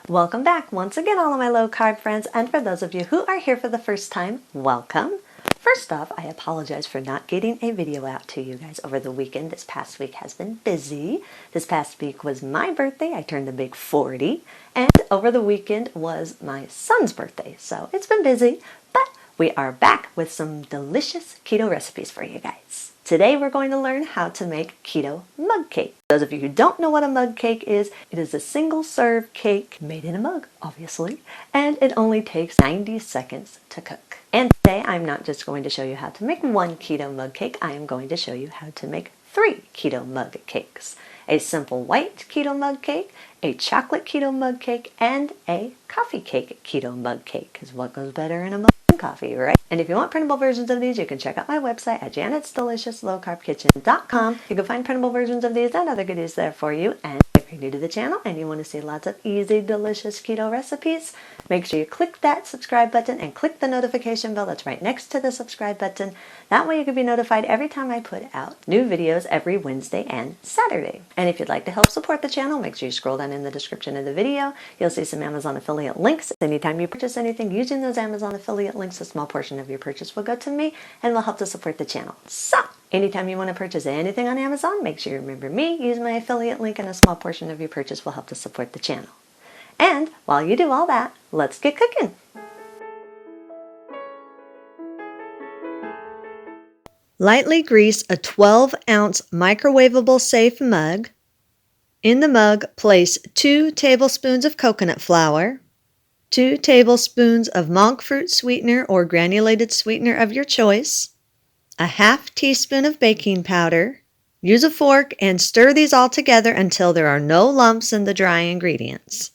Welcome back once again, all of my low carb friends, and for those of you who are here for the first time, welcome. First off, I apologize for not getting a video out to you guys over the weekend. This past week has been busy. This past week was my birthday. I turned a big 40, and over the weekend was my son's birthday. So it's been busy, but we are back with some delicious keto recipes for you guys. Today we're going to learn how to make keto mug cake. Those of you who don't know what a mug cake is, it is a single serve cake made in a mug, obviously, and it only takes 90 seconds to cook. And today I'm not just going to show you how to make one keto mug cake, I am going to show you how to make 3 keto mug cakes. A simple white keto mug cake, a chocolate keto mug cake, and a coffee cake keto mug cake. Because what goes better in a mug than coffee, right? And if you want printable versions of these, you can check out my website at janetsdeliciouslowcarbkitchen.com. You can find printable versions of these and other goodies there for you. And if you're new to the channel and you want to see lots of easy, delicious keto recipes, make sure you click that subscribe button and click the notification bell that's right next to the subscribe button. That way you can be notified every time I put out new videos every Wednesday and Saturday. And if you'd like to help support the channel, make sure you scroll down in the description of the video. You'll see some Amazon affiliate links. Anytime you purchase anything using those Amazon affiliate links, a small portion of your purchase will go to me and will help to support the channel. So, anytime you want to purchase anything on Amazon, make sure you remember me, use my affiliate link, and a small portion of your purchase will help to support the channel. And while you do all that, let's get cooking. Lightly grease a 12-ounce microwavable safe mug. In the mug, place 2 tablespoons of coconut flour, 2 tablespoons of monk fruit sweetener or granulated sweetener of your choice, a half teaspoon of baking powder. Use a fork and stir these all together until there are no lumps in the dry ingredients.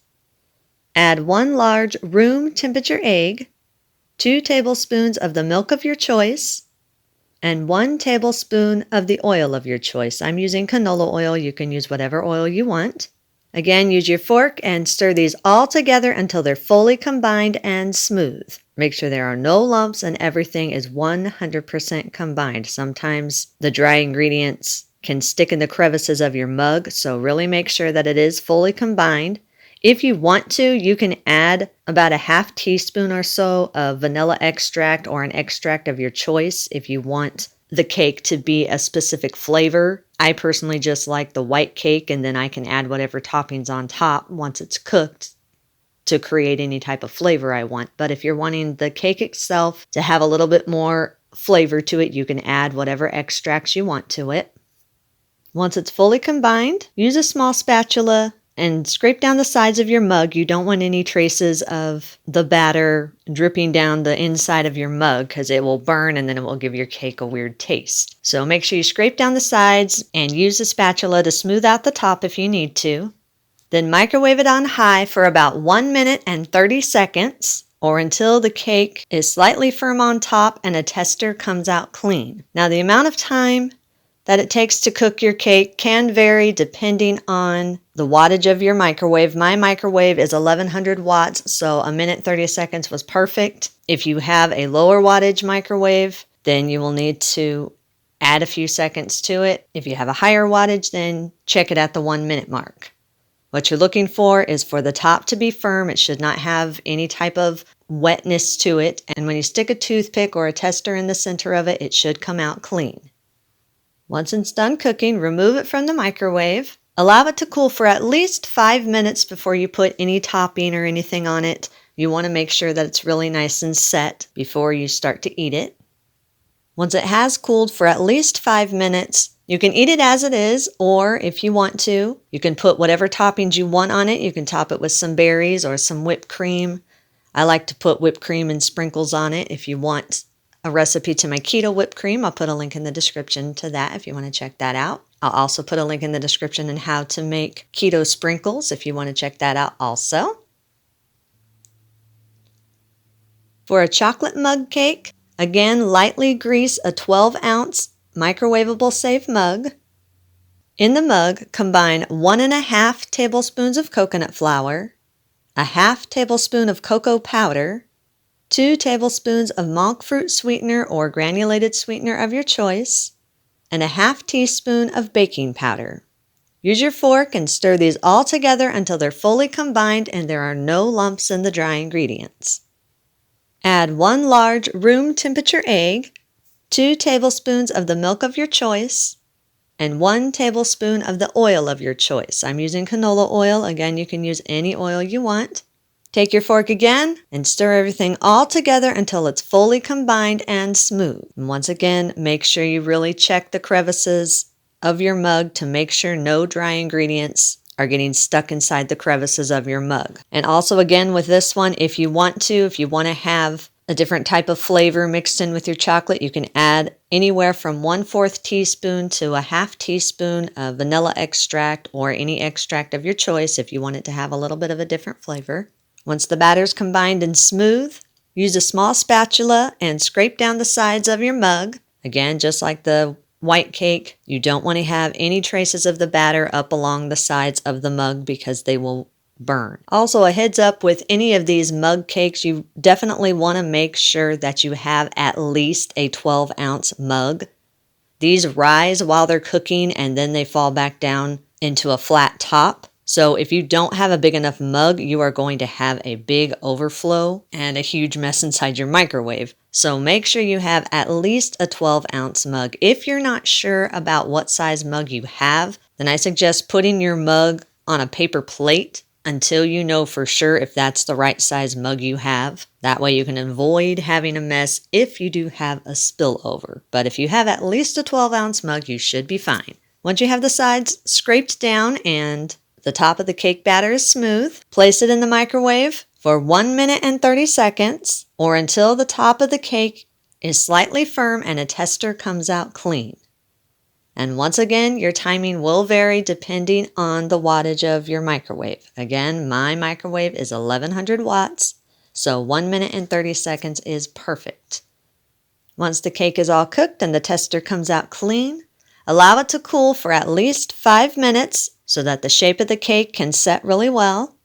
Add 1 large room temperature egg, 2 tablespoons of the milk of your choice, and 1 tablespoon of the oil of your choice. I'm using canola oil. You can use whatever oil you want. Again, use your fork and stir these all together until they're fully combined and smooth. Make sure there are no lumps and everything is 100% combined. Sometimes the dry ingredients can stick in the crevices of your mug, so really make sure that it is fully combined. If you want to, you can add about a half teaspoon or so of vanilla extract or an extract of your choice if you want the cake to be a specific flavor. I personally just like the white cake, and then I can add whatever toppings on top once it's cooked to create any type of flavor I want. But if you're wanting the cake itself to have a little bit more flavor to it, you can add whatever extracts you want to it. Once it's fully combined, use a small spatula and scrape down the sides of your mug. You don't want any traces of the batter dripping down the inside of your mug because it will burn and then it will give your cake a weird taste. So make sure you scrape down the sides and use the spatula to smooth out the top if you need to. Then microwave it on high for about 1 minute and 30 seconds or until the cake is slightly firm on top and a tester comes out clean. Now the amount of time that it takes to cook your cake can vary depending on the wattage of your microwave. My microwave is 1100 watts, so 1 minute 30 seconds was perfect. If you have a lower wattage microwave, then you will need to add a few seconds to it. If you have a higher wattage, then check it at the 1 minute mark. What you're looking for is for the top to be firm. It should not have any type of wetness to it. And when you stick a toothpick or a tester in the center of it, it should come out clean. Once it's done cooking, remove it from the microwave. Allow it to cool for at least 5 minutes before you put any topping or anything on it. You want to make sure that it's really nice and set before you start to eat it. Once it has cooled for at least 5 minutes, you can eat it as it is, or if you want to, you can put whatever toppings you want on it. You can top it with some berries or some whipped cream. I like to put whipped cream and sprinkles on it. If you want a recipe to my keto whipped cream, I'll put a link in the description to that if you want to check that out. I'll also put a link in the description on how to make keto sprinkles if you want to check that out also. For a chocolate mug cake, again, lightly grease a 12-ounce microwavable safe mug. In the mug, combine 1.5 tablespoons of coconut flour, a half tablespoon of cocoa powder, 2 tablespoons of monk fruit sweetener or granulated sweetener of your choice, and a half teaspoon of baking powder. Use your fork and stir these all together until they're fully combined and there are no lumps in the dry ingredients. Add 1 large room temperature egg, 2 tablespoons of the milk of your choice, and 1 tablespoon of the oil of your choice. I'm using canola oil. Again, you can use any oil you want. Take your fork again and stir everything all together until it's fully combined and smooth. And once again, make sure you really check the crevices of your mug to make sure no dry ingredients are getting stuck inside the crevices of your mug. And also again with this one, if you want to have a different type of flavor mixed in with your chocolate, you can add anywhere from 1/4 teaspoon to 1/2 teaspoon of vanilla extract or any extract of your choice if you want it to have a little bit of a different flavor. Once the batter's combined and smooth, use a small spatula and scrape down the sides of your mug. Again, just like the white cake, you don't want to have any traces of the batter up along the sides of the mug because they will burn. Also, a heads up with any of these mug cakes, you definitely want to make sure that you have at least a 12-ounce mug. These rise while they're cooking and then they fall back down into a flat top. So if you don't have a big enough mug, you are going to have a big overflow and a huge mess inside your microwave. So make sure you have at least a 12-ounce mug. If you're not sure about what size mug you have, then I suggest putting your mug on a paper plate until you know for sure if that's the right size mug you have. That way you can avoid having a mess if you do have a spillover. But if you have at least a 12-ounce mug, you should be fine. Once you have the sides scraped down and the top of the cake batter is smooth, place it in the microwave for 1 minute and 30 seconds or until the top of the cake is slightly firm and a tester comes out clean. And once again, your timing will vary depending on the wattage of your microwave. Again, my microwave is 1100 watts, so 1 minute and 30 seconds is perfect. Once the cake is all cooked and the tester comes out clean, allow it to cool for at least 5 minutes so that the shape of the cake can set really well.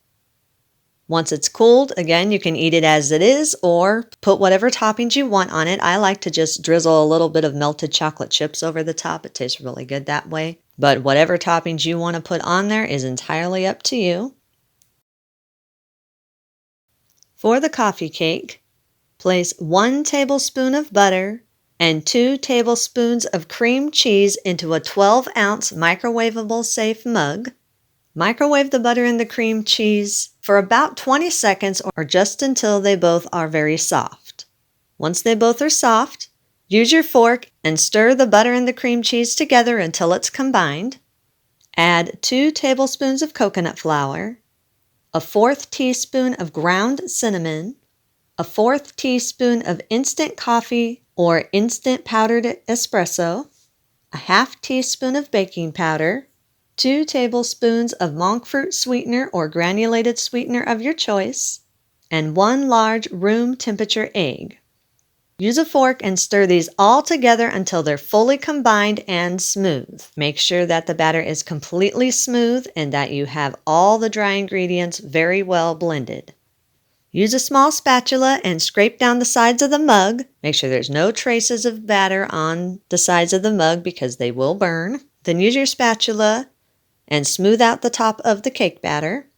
Once it's cooled, again, you can eat it as it is or put whatever toppings you want on it. I like to just drizzle a little bit of melted chocolate chips over the top. It tastes really good that way. But whatever toppings you want to put on there is entirely up to you. For the coffee cake, place 1 tablespoon of butter and 2 tablespoons of cream cheese into a 12-ounce microwavable safe mug. Microwave the butter and the cream cheese for about 20 seconds or just until they both are very soft. Once they both are soft, use your fork and stir the butter and the cream cheese together until it's combined. Add 2 tablespoons of coconut flour, a 1/4 teaspoon of ground cinnamon, a 1/4 teaspoon of instant coffee or instant powdered espresso, a 1/2 teaspoon of baking powder, 2 tablespoons of monk fruit sweetener or granulated sweetener of your choice, and 1 large room temperature egg. Use a fork and stir these all together until they're fully combined and smooth. Make sure that the batter is completely smooth and that you have all the dry ingredients very well blended. Use a small spatula and scrape down the sides of the mug. Make sure there's no traces of batter on the sides of the mug because they will burn. Then use your spatula and smooth out the top of the cake batter.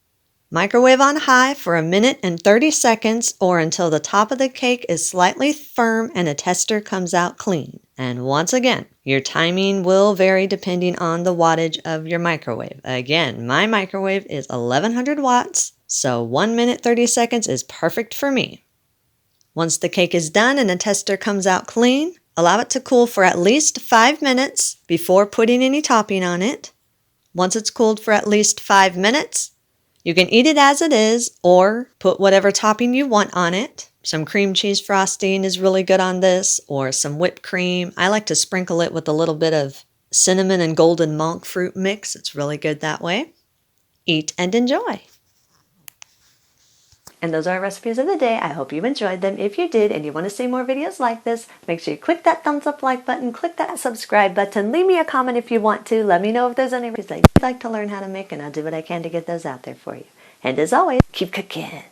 Microwave on high for 1 minute and 30 seconds or until the top of the cake is slightly firm and a tester comes out clean. And once again, your timing will vary depending on the wattage of your microwave. Again, my microwave is 1100 watts, so 1 minute 30 seconds is perfect for me. Once the cake is done and the tester comes out clean, allow it to cool for at least 5 minutes before putting any topping on it. Once it's cooled for at least 5 minutes, you can eat it as it is or put whatever topping you want on it. Some cream cheese frosting is really good on this or some whipped cream. I like to sprinkle it with a little bit of cinnamon and golden monk fruit mix. It's really good that way. Eat and enjoy. And those are our recipes of the day. I hope you enjoyed them. If you did and you want to see more videos like this, make sure you click that thumbs up like button, click that subscribe button, leave me a comment if you want to. Let me know if there's any recipes that you'd like to learn how to make and I'll do what I can to get those out there for you. And as always, keep cooking.